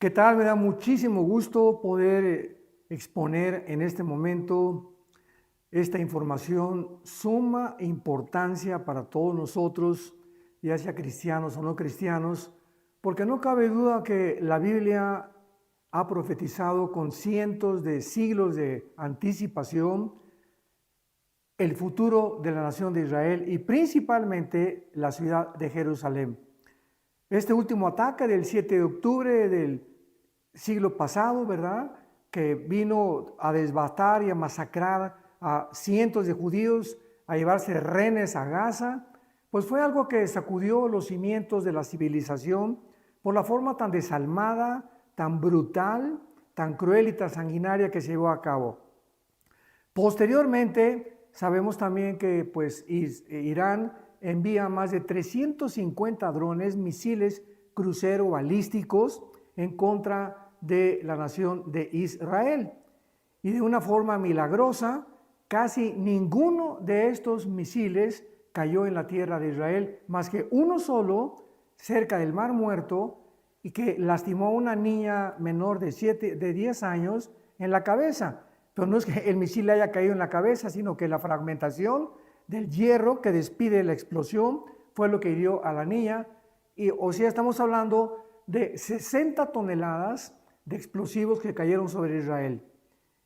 ¿Qué tal? Me da muchísimo gusto poder exponer en este momento esta información, suma importancia para todos nosotros, ya sea cristianos o no cristianos, porque no cabe duda que la Biblia ha profetizado con cientos de siglos de anticipación el futuro de la nación de Israel y principalmente la ciudad de Jerusalén. Este último ataque del 7 de octubre del siglo pasado, ¿verdad?, que vino a devastar y a masacrar a cientos de judíos, a llevarse rehenes a Gaza, pues fue algo que sacudió los cimientos de la civilización por la forma tan desalmada, tan brutal, tan cruel y tan sanguinaria que se llevó a cabo. Posteriormente, sabemos también que pues, Irán envía más de 350 drones, misiles crucero balísticos en contra de la nación de Israel. Y de una forma milagrosa, casi ninguno de estos misiles cayó en la tierra de Israel, más que uno solo cerca del Mar Muerto y que lastimó a una niña menor de 10 años en la cabeza. Pero no es que el misil le haya caído en la cabeza, sino que la fragmentación del hierro que despide la explosión fue lo que hirió a la niña. O sea, estamos hablando de 60 toneladas de explosivos que cayeron sobre Israel.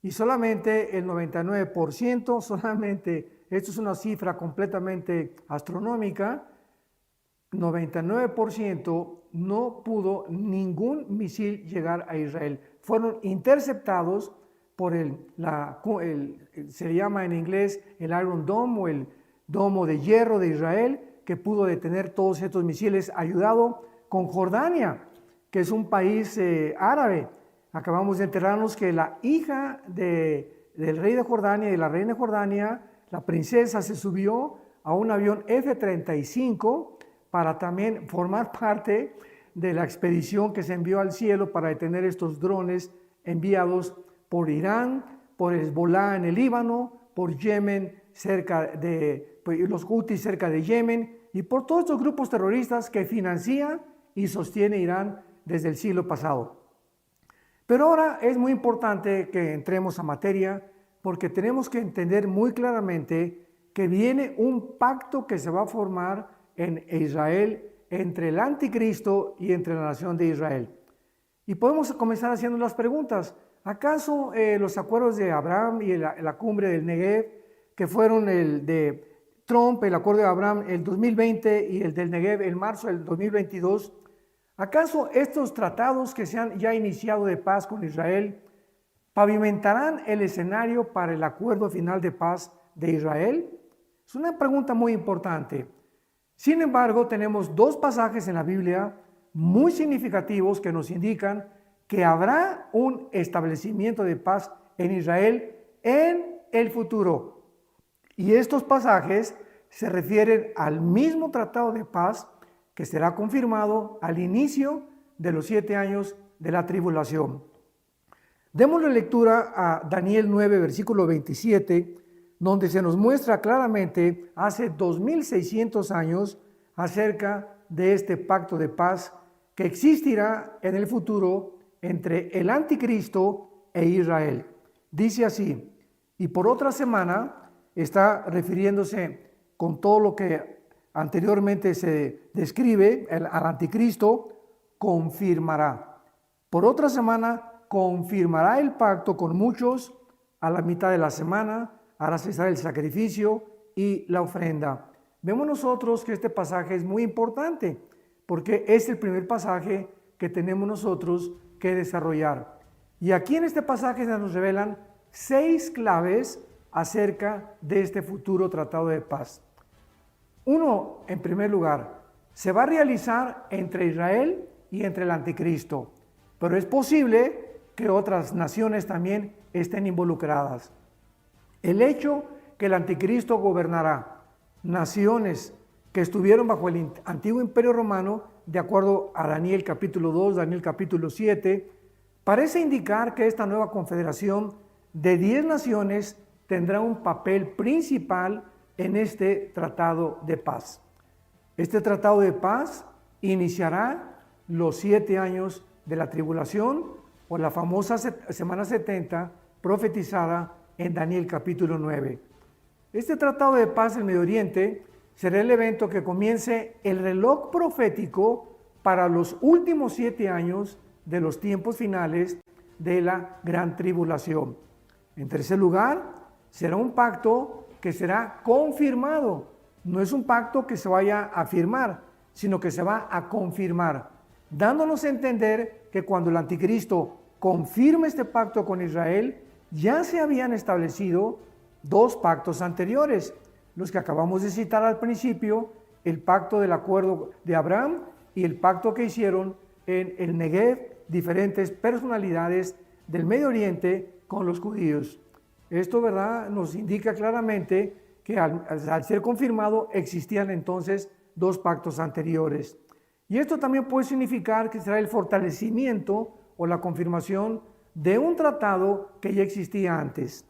Y solamente el 99%, esto es una cifra completamente astronómica, 99% no pudo ningún misil llegar a Israel. Fueron interceptados por se llama en inglés el Iron Dome o el domo de hierro de Israel, que pudo detener todos estos misiles, ayudado con Jordania, que es un país árabe. Acabamos de enterarnos que la hija del rey de Jordania y de la reina de Jordania, la princesa, se subió a un avión F-35 para también formar parte de la expedición que se envió al cielo para detener estos drones enviados por Irán, por Hezbollah en el Líbano, por Yemen, los Houthis cerca de Yemen, y por todos estos grupos terroristas que financia y sostiene Irán desde el siglo pasado. Pero ahora es muy importante que entremos a materia, porque tenemos que entender muy claramente que viene un pacto que se va a formar en Israel entre el anticristo y entre la nación de Israel. Y podemos comenzar haciendo las preguntas. ¿Acaso los acuerdos de Abraham y la cumbre del Negev, que fueron el de Trump, el acuerdo de Abraham el 2020 y el del Negev en marzo del 2022, ¿acaso estos tratados que se han ya iniciado de paz con Israel pavimentarán el escenario para el acuerdo final de paz de Israel? Es una pregunta muy importante. Sin embargo, tenemos dos pasajes en la Biblia muy significativos que nos indican que habrá un establecimiento de paz en Israel en el futuro. Y estos pasajes se refieren al mismo tratado de paz que será confirmado al inicio de los 7 años de la tribulación. Démosle lectura a Daniel 9, versículo 27, donde se nos muestra claramente hace 2600 años acerca de este pacto de paz que existirá en el futuro entre el anticristo e Israel. Dice así: y por otra semana, está refiriéndose con todo lo que anteriormente se describe, al anticristo confirmará. Por otra semana confirmará el pacto con muchos, a la mitad de la semana hará cesar el sacrificio y la ofrenda. Vemos nosotros que este pasaje es muy importante, porque es el primer pasaje que tenemos nosotros que desarrollar. Y aquí en este pasaje se nos revelan 6 claves acerca de este futuro tratado de paz. Uno, en primer lugar, se va a realizar entre Israel y entre el anticristo, pero es posible que otras naciones también estén involucradas. El hecho que el anticristo gobernará naciones que estuvieron bajo el antiguo imperio romano, de acuerdo a Daniel capítulo 2, Daniel capítulo 7, parece indicar que esta nueva confederación de 10 naciones tendrá un papel principal en este tratado de paz. Este tratado de paz iniciará los 7 años de la tribulación o la famosa semana 70 profetizada en Daniel capítulo 9. Este tratado de paz en Medio Oriente será el evento que comience el reloj profético para los últimos 7 años de los tiempos finales de la gran tribulación. En tercer lugar, será un pacto que será confirmado. No es un pacto que se vaya a firmar, sino que se va a confirmar, dándonos a entender que cuando el anticristo confirme este pacto con Israel, ya se habían establecido 2 pactos anteriores, los que acabamos de citar al principio, el pacto del acuerdo de Abraham y el pacto que hicieron en el Negev diferentes personalidades del Medio Oriente con los judíos. Esto, ¿verdad?, nos indica claramente que al ser confirmado existían entonces 2 pactos anteriores. Y esto también puede significar que será el fortalecimiento o la confirmación de un tratado que ya existía antes.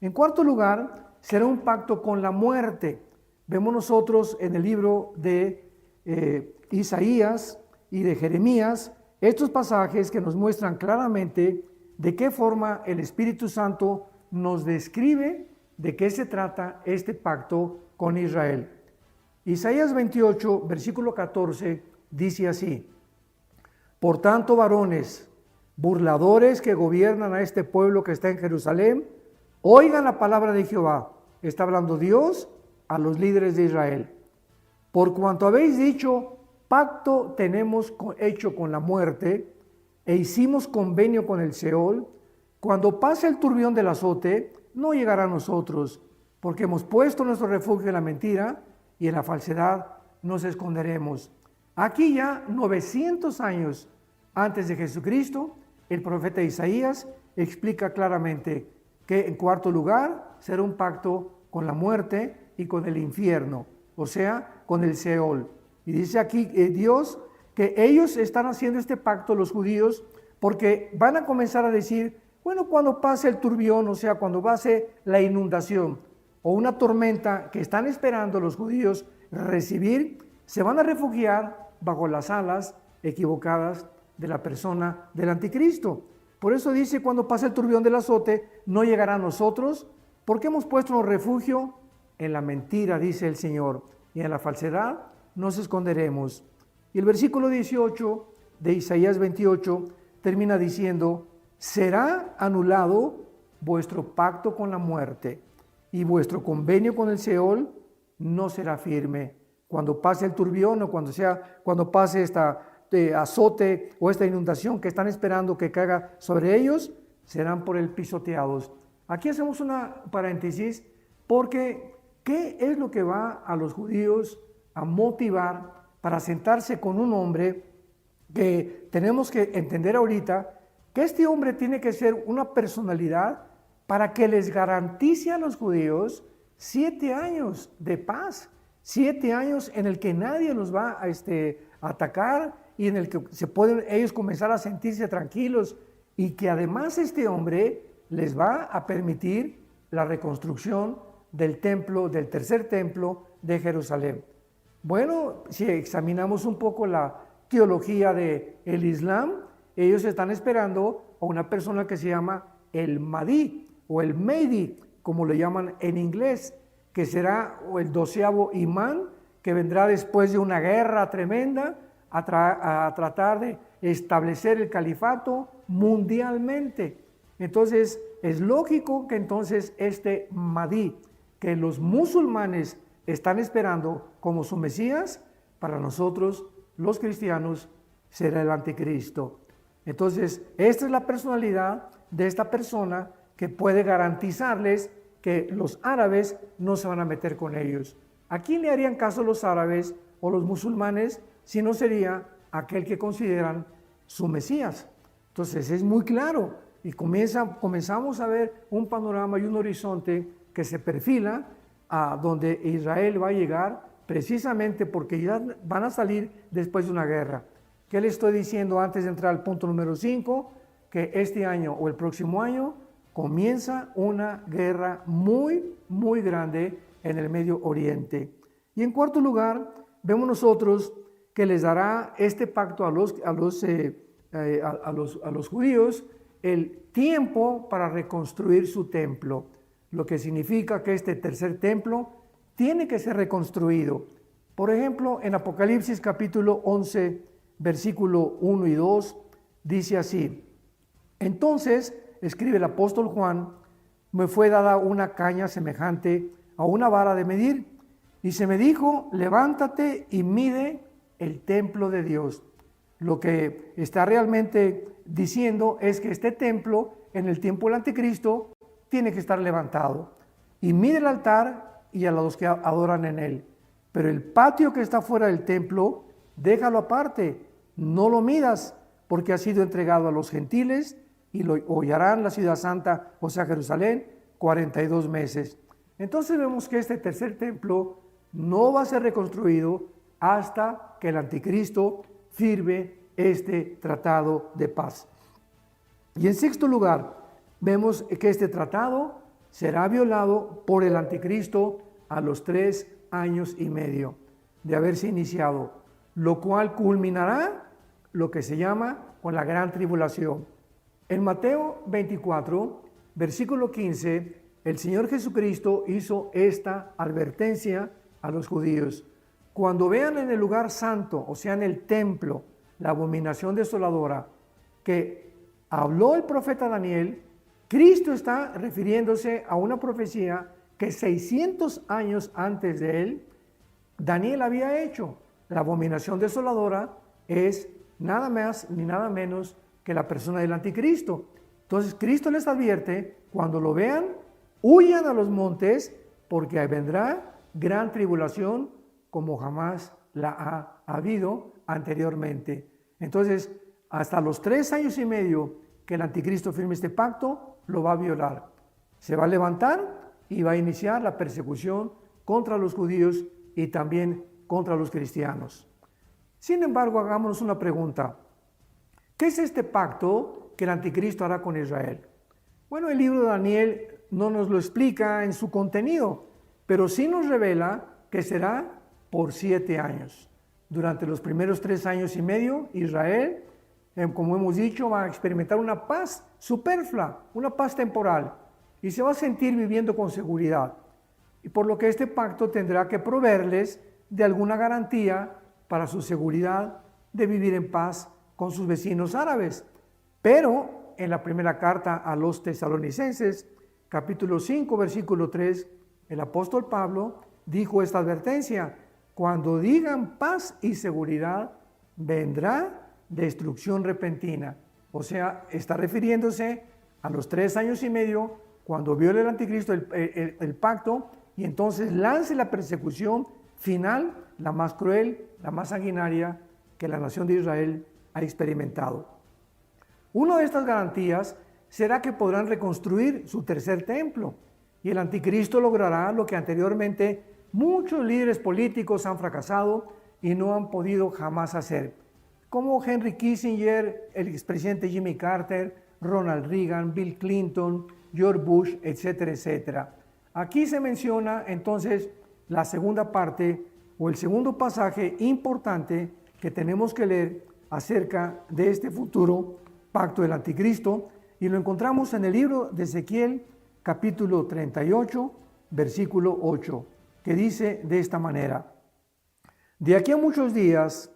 En cuarto lugar, será un pacto con la muerte. Vemos nosotros en el libro de Isaías y de Jeremías estos pasajes que nos muestran claramente de qué forma el Espíritu Santo nos describe de qué se trata este pacto con Israel. Isaías 28, versículo 14, dice así: Por tanto, varones, burladores que gobiernan a este pueblo que está en Jerusalén, oigan la palabra de Jehová. Está hablando Dios a los líderes de Israel. Por cuanto habéis dicho, pacto tenemos hecho con la muerte, e hicimos convenio con el Seol, cuando pase el turbión del azote, no llegará a nosotros, porque hemos puesto nuestro refugio en la mentira, y en la falsedad nos esconderemos. Aquí ya 900 años antes de Jesucristo, el profeta Isaías explica claramente que en cuarto lugar será un pacto con la muerte y con el infierno, o sea, con el Seol. Y dice aquí Dios que ellos están haciendo este pacto, los judíos, porque van a comenzar a decir, bueno, cuando pase el turbión, o sea, cuando pase la inundación o una tormenta que están esperando los judíos recibir, se van a refugiar bajo las alas equivocadas de la persona del anticristo. Por eso dice, cuando pase el turbión del azote, no llegará a nosotros, porque hemos puesto un refugio en la mentira, dice el Señor, y en la falsedad nos esconderemos. Y el versículo 18 de Isaías 28 termina diciendo, será anulado vuestro pacto con la muerte, y vuestro convenio con el Seol no será firme. Cuando pase el turbión o cuando pase esta azote o esta inundación que están esperando que caiga sobre ellos, serán por él pisoteados. Aquí hacemos una paréntesis porque ¿qué es lo que va a los judíos a motivar para sentarse con un hombre que tenemos que entender ahorita que este hombre tiene que ser una personalidad para que les garantice a los judíos 7 años de paz, 7 años en el que nadie los va a atacar y en el que se pueden ellos comenzar a sentirse tranquilos y que además este hombre les va a permitir la reconstrucción del templo, del tercer templo de Jerusalén. Bueno, si examinamos un poco la teología del Islam, ellos están esperando a una persona que se llama el Mahdi o el Mehdi, como le llaman en inglés, que será el 12º imán, que vendrá después de una guerra tremenda a tratar de establecer el califato mundialmente. Entonces, es lógico que entonces este Mahdi, que los musulmanes están esperando como su Mesías, para nosotros, los cristianos, será el anticristo. Entonces, esta es la personalidad de esta persona que puede garantizarles que los árabes no se van a meter con ellos. ¿A quién le harían caso los árabes o los musulmanes si no sería aquel que consideran su Mesías? Entonces es muy claro y comenzamos a ver un panorama y un horizonte que se perfila a donde Israel va a llegar precisamente porque ya van a salir después de una guerra. ¿Qué le estoy diciendo antes de entrar al punto número 5? Que este año o el próximo año comienza una guerra muy, muy grande en el Medio Oriente. Y en cuarto lugar, vemos nosotros que les dará este pacto a los a los judíos el tiempo para reconstruir su templo, lo que significa que este tercer templo tiene que ser reconstruido. Por ejemplo, en Apocalipsis capítulo 11, versículo 1 y 2, dice así: entonces, escribe el apóstol Juan, me fue dada una caña semejante a una vara de medir, y se me dijo, levántate y mide el templo de Dios. Lo que está realmente diciendo es que este templo, en el tiempo del anticristo, tiene que estar levantado. Y mide el altar y a los que adoran en él. Pero el patio que está fuera del templo, déjalo aparte, no lo midas, porque ha sido entregado a los gentiles y lo hollarán la ciudad santa, o sea, Jerusalén, 42 meses. Entonces vemos que este tercer templo no va a ser reconstruido hasta que el anticristo firme este tratado de paz. Y en sexto lugar, vemos que este tratado será violado por el anticristo a los 3 años y medio de haberse iniciado, lo cual culminará lo que se llama con la gran tribulación. En Mateo 24, versículo 15, el Señor Jesucristo hizo esta advertencia a los judíos: cuando vean en el lugar santo, o sea, en el templo, la abominación desoladora que habló el profeta Daniel, Cristo está refiriéndose a una profecía que 600 años antes de él, Daniel había hecho. La abominación desoladora es nada más ni nada menos que la persona del anticristo. Entonces Cristo les advierte, cuando lo vean, huyan a los montes, porque vendrá gran tribulación como jamás la ha habido anteriormente. Entonces, hasta los 3 años y medio que el anticristo firme este pacto, lo va a violar. Se va a levantar y va a iniciar la persecución contra los judíos y también contra los cristianos. Sin embargo, hagámonos una pregunta. ¿Qué es este pacto que el anticristo hará con Israel? Bueno, el libro de Daniel no nos lo explica en su contenido, pero sí nos revela que será por 7 años. Durante los primeros 3 años y medio, Israel, como hemos dicho, va a experimentar una paz superflua, una paz temporal, y se va a sentir viviendo con seguridad. Y por lo que este pacto tendrá que proveerles de alguna garantía para su seguridad de vivir en paz con sus vecinos árabes. Pero en la primera carta a los tesalonicenses, capítulo 5, versículo 3, el apóstol Pablo dijo esta advertencia: cuando digan paz y seguridad, vendrá destrucción repentina. O sea, está refiriéndose a los 3 años y medio, cuando viole el anticristo el pacto, y entonces lance la persecución final, la más cruel, la más sanguinaria que la nación de Israel ha experimentado. Una de estas garantías será que podrán reconstruir su tercer templo, y el anticristo logrará lo que anteriormente muchos líderes políticos han fracasado y no han podido jamás hacer, como Henry Kissinger, el expresidente Jimmy Carter, Ronald Reagan, Bill Clinton, George Bush, etcétera, etcétera. Aquí se menciona entonces la segunda parte o el segundo pasaje importante que tenemos que leer acerca de este futuro pacto del anticristo, y lo encontramos en el libro de Ezequiel, capítulo 38, versículo 8, que dice de esta manera: de aquí a muchos días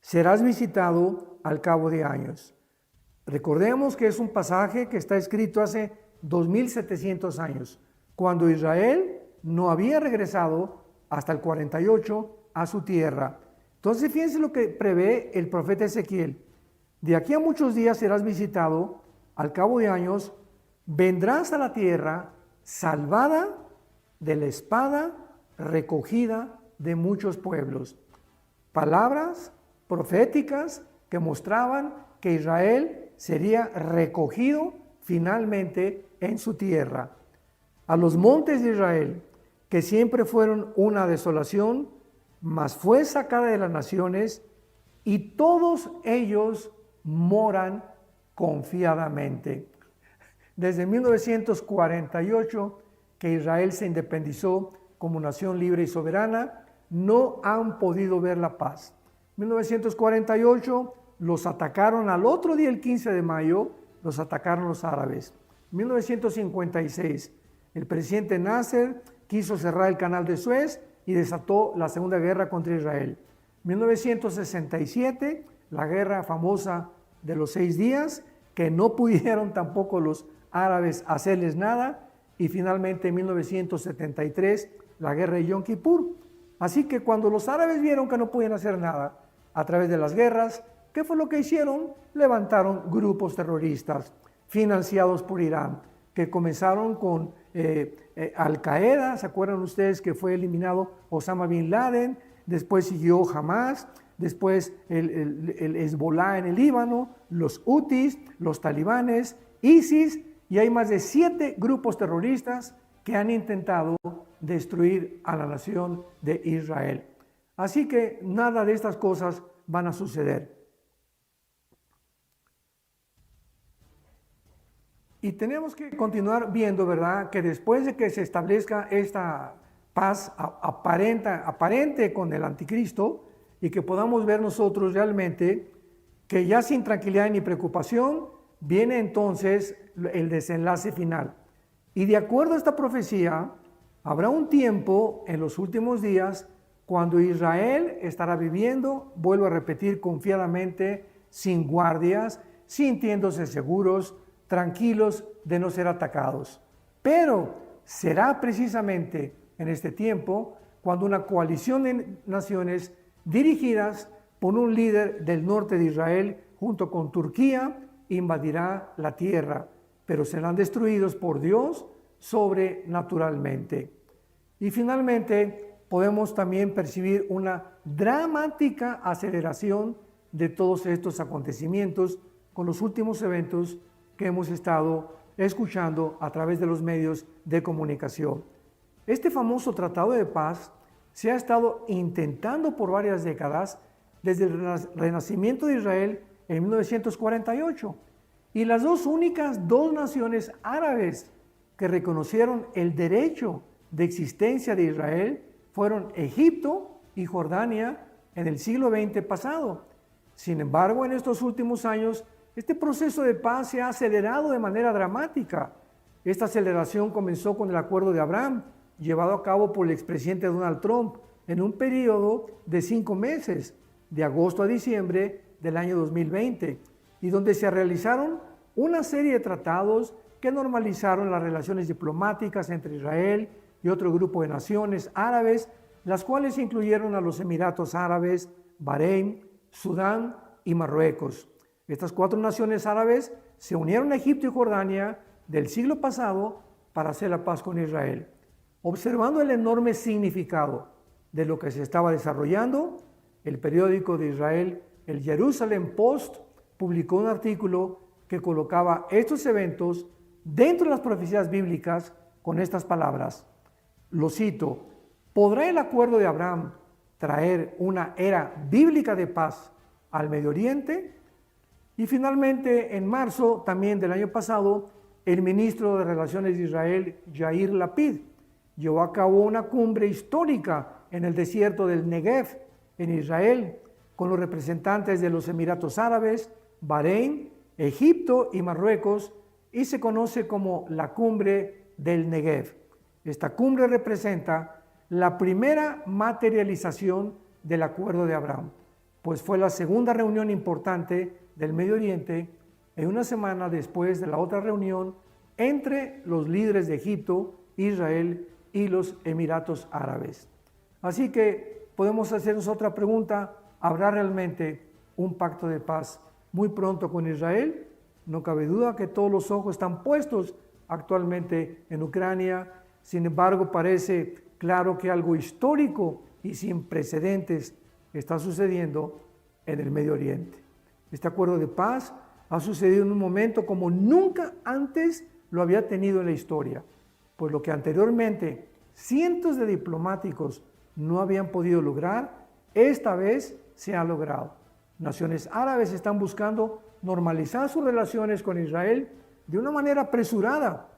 serás visitado al cabo de años. Recordemos que es un pasaje que está escrito hace 2700 años, cuando Israel no había regresado hasta el 48 a su tierra. Entonces fíjense lo que prevé el profeta Ezequiel: de aquí a muchos días serás visitado, al cabo de años vendrás a la tierra salvada de la espada, recogida de muchos pueblos. Palabras proféticas que mostraban que Israel sería recogido finalmente en su tierra. A los montes de Israel, que siempre fueron una desolación, mas fue sacada de las naciones, y todos ellos moran confiadamente. Desde 1948, que Israel se independizó como nación libre y soberana, no han podido ver la paz. 1948 los atacaron al otro día, el 15 de mayo, los atacaron los árabes. En 1956, el presidente Nasser quiso cerrar el canal de Suez y desató la Segunda Guerra contra Israel. 1967, la guerra famosa de los 6 días, que no pudieron tampoco los árabes hacerles nada, y finalmente en 1973, la guerra de Yom Kippur. Así que cuando los árabes vieron que no podían hacer nada a través de las guerras, ¿qué fue lo que hicieron? Levantaron grupos terroristas financiados por Irán, que comenzaron con Al-Qaeda. ¿Se acuerdan ustedes que fue eliminado Osama Bin Laden? Después siguió Hamas, después el Hezbollah en el Líbano, los Hutis, los talibanes, ISIS, y hay más de 7 grupos terroristas que han intentado destruir a la nación de Israel. Así que nada de estas cosas van a suceder. Y tenemos que continuar viendo, ¿verdad?, que después de que se establezca esta paz aparente con el anticristo, y que podamos ver nosotros realmente que ya sin tranquilidad ni preocupación, viene entonces el desenlace final. Y de acuerdo a esta profecía, habrá un tiempo en los últimos días cuando Israel estará viviendo, vuelvo a repetir, confiadamente, sin guardias, sintiéndose seguros, tranquilos de no ser atacados. Pero será precisamente en este tiempo cuando una coalición de naciones dirigidas por un líder del norte de Israel junto con Turquía invadirá la tierra, pero serán destruidos por Dios sobrenaturalmente. Y finalmente podemos también percibir una dramática aceleración de todos estos acontecimientos con los últimos eventos que hemos estado escuchando a través de los medios de comunicación. Este famoso tratado de paz se ha estado intentando por varias décadas desde el renacimiento de Israel en 1948, y las únicas dos naciones árabes que reconocieron el derecho de existencia de Israel fueron Egipto y Jordania en el siglo XX pasado. Sin embargo, en estos últimos años, este proceso de paz se ha acelerado de manera dramática. Esta aceleración comenzó con el Acuerdo de Abraham, llevado a cabo por el expresidente Donald Trump en un periodo de 5 meses, de agosto a diciembre del año 2020, y donde se realizaron una serie de tratados que normalizaron las relaciones diplomáticas entre Israel y otro grupo de naciones árabes, las cuales incluyeron a los Emiratos Árabes, Bahrein, Sudán y Marruecos. Estas 4 naciones árabes se unieron a Egipto y Jordania del siglo pasado para hacer la paz con Israel. Observando el enorme significado de lo que se estaba desarrollando, el periódico de Israel, el Jerusalem Post, publicó un artículo que colocaba estos eventos dentro de las profecías bíblicas con estas palabras. Lo cito: ¿podrá el acuerdo de Abraham traer una era bíblica de paz al Medio Oriente? Y finalmente, en marzo también del año pasado, el ministro de Relaciones de Israel, Yair Lapid, llevó a cabo una cumbre histórica en el desierto del Negev, en Israel, con los representantes de los Emiratos Árabes, Bahrein, Egipto y Marruecos, y se conoce como la Cumbre del Negev. Esta cumbre representa la primera materialización del Acuerdo de Abraham, pues fue la segunda reunión importante del Medio Oriente en una semana después de la otra reunión entre los líderes de Egipto, Israel y los Emiratos Árabes. Así que podemos hacernos otra pregunta: ¿habrá realmente un pacto de paz muy pronto con Israel? No cabe duda que todos los ojos están puestos actualmente en Ucrania. Sin embargo, parece claro que algo histórico y sin precedentes está sucediendo en el Medio Oriente. Este acuerdo de paz ha sucedido en un momento como nunca antes lo había tenido en la historia, pues lo que anteriormente cientos de diplomáticos no habían podido lograr, esta vez se ha logrado. Naciones árabes están buscando normalizar sus relaciones con Israel de una manera apresurada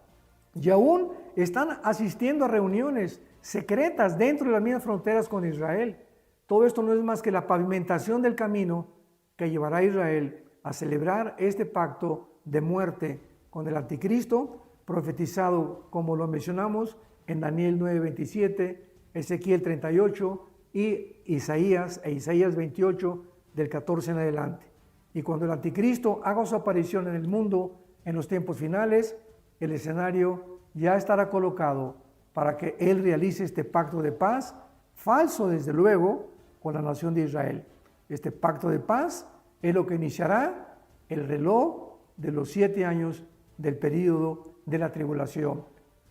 y aún están asistiendo a reuniones secretas dentro de las mismas fronteras con Israel. Todo esto no es más que la pavimentación del camino que llevará a Israel a celebrar este pacto de muerte con el anticristo, profetizado, como lo mencionamos, en Daniel 9:27, Ezequiel 38 y Isaías 28, del 14 en adelante. Y cuando el anticristo haga su aparición en el mundo en los tiempos finales, el escenario ya estará colocado para que él realice este pacto de paz, falso desde luego, con la nación de Israel. Este pacto de paz es lo que iniciará el reloj de los 7 años del período de la tribulación.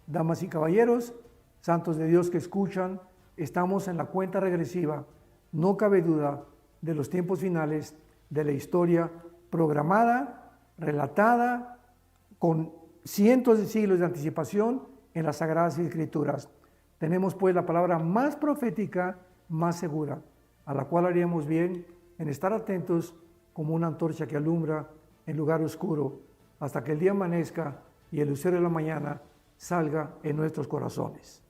Damas y caballeros, santos de Dios que escuchan, estamos en la cuenta regresiva, no cabe duda, de los tiempos finales de la historia programada, relatada, con cientos de siglos de anticipación en las Sagradas Escrituras. Tenemos pues la palabra más profética, más segura, a la cual haríamos bien en estar atentos como una antorcha que alumbra en lugar oscuro, hasta que el día amanezca y el lucero de la mañana salga en nuestros corazones.